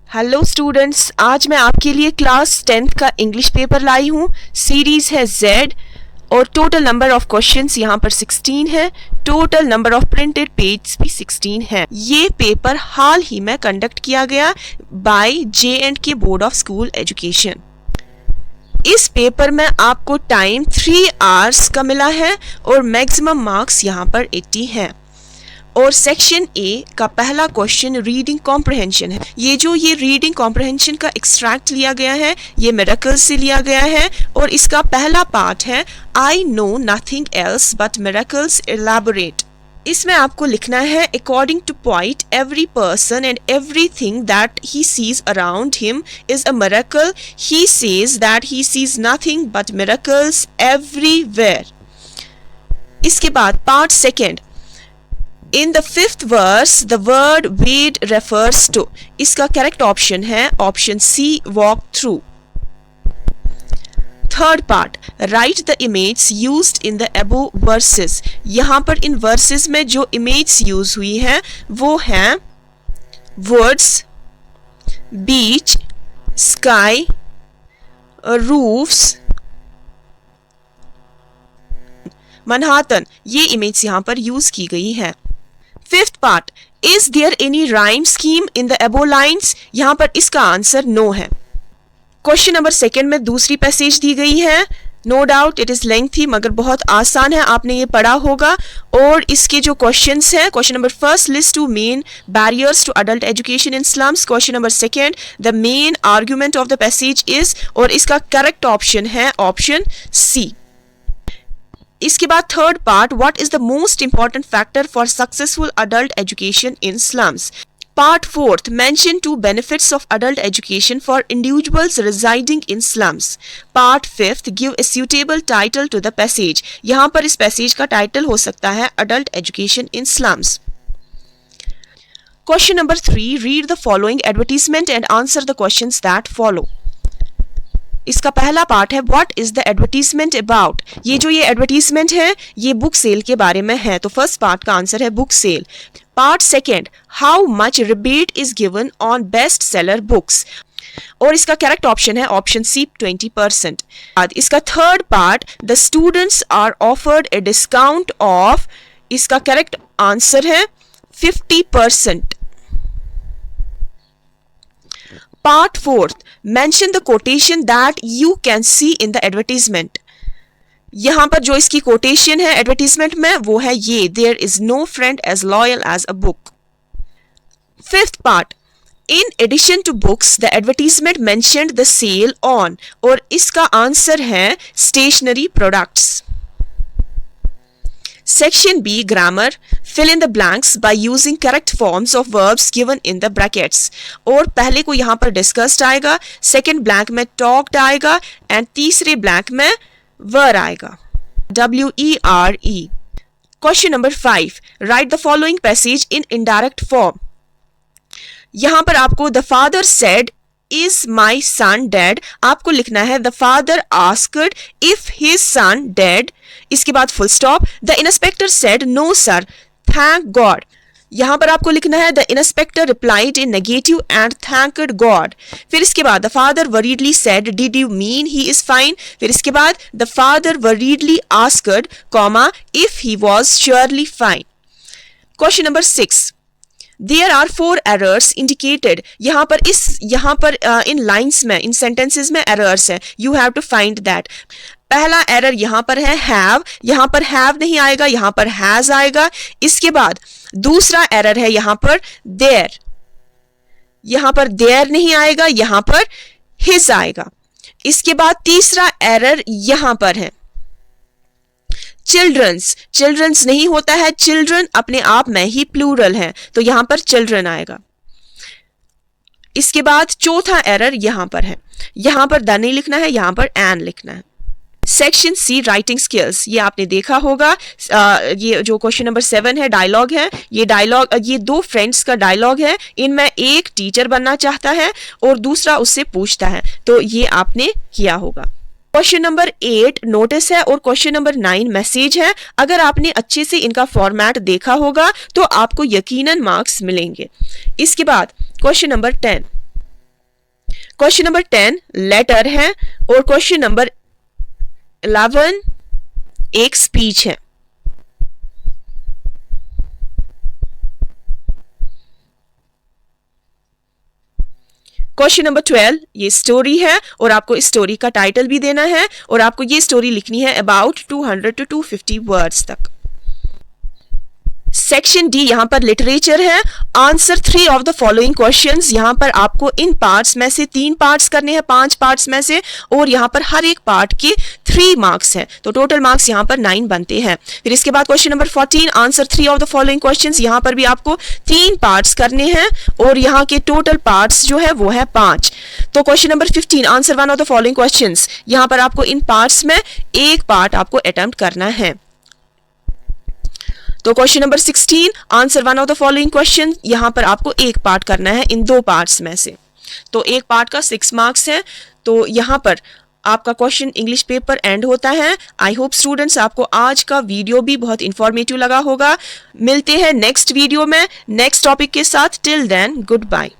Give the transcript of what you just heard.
Hello students, आज मैं आपके लिए क्लास 10th का इंग्लिश पेपर लाई हूँ। सीरीज है Z और टोटल नंबर ऑफ क्वेश्चंस यहाँ पर 16 है। Total number of printed page भी 16 है। ये पेपर हाल ही में कंडक्ट किया गया by J&K board of school education. इस पेपर में आपको टाइम 3 आवर्स का मिला है और मैक्सिमम मार्क्स यहाँ पर 80 हैं। और सेक्शन ए का पहला क्वेश्चन रीडिंग कॉम्प्रहेंशन है। ये रीडिंग कॉम्प्रहेंशन का एक्सट्रैक्ट लिया गया है, ये मिरेकल्स से लिया गया है और इसका पहला पार्ट है I know nothing else but miracles elaborate. इसमें आपको लिखना है according two point every person and everything that he sees around him is a miracle. He says that he sees nothing but miracles everywhere. इसके बाद part second, In the 5th verse, the word wade refers to. इसका correct option है option C, walk through. Third part, write the images used in the above verses. यहाँ पर इन verses में जो images use हुई है वो हैं woods, beach, sky, roofs, Manhattan. ये इमेज यहाँ पर यूज की गई है। Fifth part, is there any rhyme scheme in the above lines? यहाँ पर इसका आंसर नो है। क्वेश्चन नंबर सेकेंड में दूसरी पैसेज दी गई है। No doubt it is lengthy मगर बहुत आसान है, आपने ये पढ़ा होगा। और इसके जो क्वेश्चंस हैं, question number first, list two main barriers to adult education in slums. Question number second, the main argument of the passage is, और इसका करेक्ट ऑप्शन है ऑप्शन सी। इसके बाद third part, what is the most important factor for successful adult education in slums. Part fourth, mention two benefits of adult education for individuals residing in slums. Part fifth, give a suitable title to the passage. यहाँ पर इस passage का title हो सकता है adult education in slums. Question number 3, read the following advertisement and answer the questions that follow. इसका पहला part है what is the advertisement about. ये एडवर्टीजमेंट है ये बुक सेल के बारे में है, तो फर्स्ट पार्ट का आंसर है book sale. Part second, how much rebate is given on best seller books, और इसका करेक्ट ऑप्शन है ऑप्शन सी 20%। इसका third part, the students are offered a discount of, इसका करेक्ट आंसर है 50%। Part 4th, mention the quotation that you can see in the advertisement. यहाँ पर जो इसकी quotation है advertisement में वो है ये, there is no friend as loyal as a book. Fifth part, in addition to books, the advertisement mentioned the sale on, और इसका आंसर है stationery products. Section B, grammar, fill in the blanks by using correct forms of verbs given in the brackets. और पहले को यहाँ पर discussed आएगा, second blank में talked आएगा एंड तीसरे ब्लैंक में were आएगा, WERE. Question number 5, write the following passage in indirect form. यहाँ पर आपको the father said is my son dead, आपको लिखना है the father asked if his son dead, इसके बाद full stop, the inspector said no sir thank God. यहां पर आपको लिखना है the inspector replied in negative and thanked God. फिर इसके बाद the father worriedly said did you mean he is fine. फिर इसके बाद the father worriedly asked comma if he was surely fine. Question number 6, There are 4 errors indicated. यहाँ पर इन lines में, इन sentences में एरर्स है, you have to find that. पहला error यहाँ पर है have, यहाँ पर have नहीं आएगा, यहाँ पर has आएगा। इसके बाद दूसरा एरर है यहाँ पर there, यहाँ पर there नहीं आएगा, यहाँ पर his आएगा। इसके बाद तीसरा एरर यहाँ पर है चिल्ड्रंस नहीं होता है, चिल्ड्रन अपने आप में ही प्लूरल है, तो यहां पर चिल्ड्रन आएगा। इसके बाद चौथा एरर यहां पर है, यहां पर द नहीं लिखना है, यहां पर एन लिखना है। सेक्शन सी, राइटिंग स्किल्स, ये आपने देखा होगा। ये जो क्वेश्चन नंबर 7 है डायलॉग है, ये 2 फ्रेंड्स का डायलॉग है। इनमें एक टीचर बनना चाहता है और दूसरा उससे पूछता है, तो ये आपने किया होगा। क्वेश्चन नंबर 8 नोटिस है और क्वेश्चन नंबर 9 मैसेज है। अगर आपने अच्छे से इनका फॉर्मेट देखा होगा तो आपको यकीनन मार्क्स मिलेंगे। इसके बाद question number 10, question number 10 letter है और क्वेश्चन नंबर 11 एक स्पीच है। क्वेश्चन नंबर 12 ये स्टोरी है और आपको इस स्टोरी का टाइटल भी देना है और आपको ये स्टोरी लिखनी है अबाउट 200 to 250 वर्ड्स तक। सेक्शन डी यहाँ पर लिटरेचर है। Answer 3 of the following questions. यहाँ पर आपको इन पार्ट्स में से 3 पार्ट्स करने हैं 5 पार्ट्स में से, और यहाँ पर हर एक पार्ट के 3 मार्क्स हैं, तो टोटल मार्क्स यहाँ पर 9 बनते हैं। फिर इसके बाद question number 14 answer 3 of the following questions. यहाँ पर भी आपको 3 पार्ट्स करने हैं और यहाँ के टोटल पार्ट्स जो है वो है 5। तो question number 15 answer 1 of the following questions. यहाँ पर आपको इन पार्ट्स में एक पार्ट आपको अटेम्प्ट करना है। तो question number 16 answer 1 of the following question. यहाँ पर आपको एक पार्ट करना है इन 2 पार्ट्स में से, तो एक पार्ट का 6 मार्क्स है। तो यहाँ पर आपका क्वेश्चन इंग्लिश पेपर एंड होता है। आई होप स्टूडेंट्स आपको आज का वीडियो भी बहुत इंफॉर्मेटिव लगा होगा। मिलते हैं नेक्स्ट वीडियो में नेक्स्ट टॉपिक के साथ। Till then good bye.